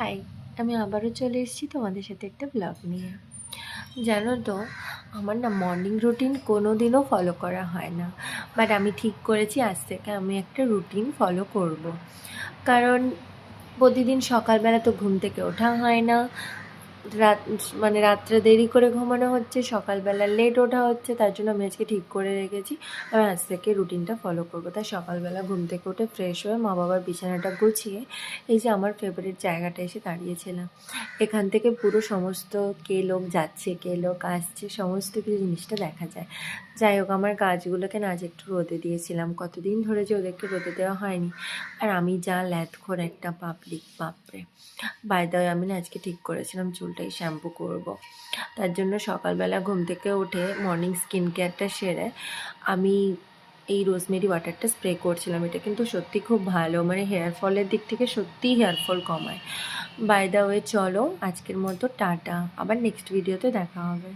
High, আমি আবারও চলে এসেছি তোমাদের সাথে একটা ব্লগ নিয়ে। জানো তো, আমার না মর্নিং রুটিন কোনো দিনও ফলো করা হয় না, বাট আমি ঠিক করেছি আজ থেকে আমি একটা রুটিন ফলো করব। কারণ প্রতিদিন সকালবেলা তো ঘুম থেকে ওঠা হয় না, রাত মানে রাত্রে দেরি করে ঘুমানো হচ্ছে, সকালবেলা লেট ওঠা হচ্ছে। তার জন্য আমি আজকে ঠিক করে রেখেছি আমি আজ থেকে রুটিনটা ফলো করবো। তাই সকালবেলা ঘুম থেকে উঠে ফ্রেশ হয়ে মা বাবার বিছানাটা গুছিয়ে এই যে আমার ফেভারিট জায়গাটা এসে দাঁড়িয়েছিলাম। এখান থেকে পুরো সমস্ত কে লোক যাচ্ছে, কে লোক আসছে, সমস্ত কিছু জিনিসটা দেখা যায়। যাই হোক, আমার গাছগুলোকে না আজ একটু রোদে দিয়েছিলাম, কতদিন ধরে যে ওদেরকে রোদে দেওয়া হয়নি। আর আমি যা ল্যাথখোর একটা পাবলিক, বাপরে। বাই দ্য ওয়ে, আমি না আজকে ঠিক করেছিলাম চুলটাই শ্যাম্পু করব। তার জন্য সকালবেলা ঘুম থেকে উঠে মর্নিং স্কিন কেয়ারটা সেরে আমি এই রোজমেরি ওয়াটারটা স্প্রে করছিলাম। এটা কিন্তু সত্যি খুব ভালো, মানে হেয়ার ফলের দিক থেকে সত্যিই হেয়ার ফল কমায়। বাই দ্য ওয়ে, চলো আজকের মতো টাটা, আবার নেক্সট ভিডিওতে দেখা হবে।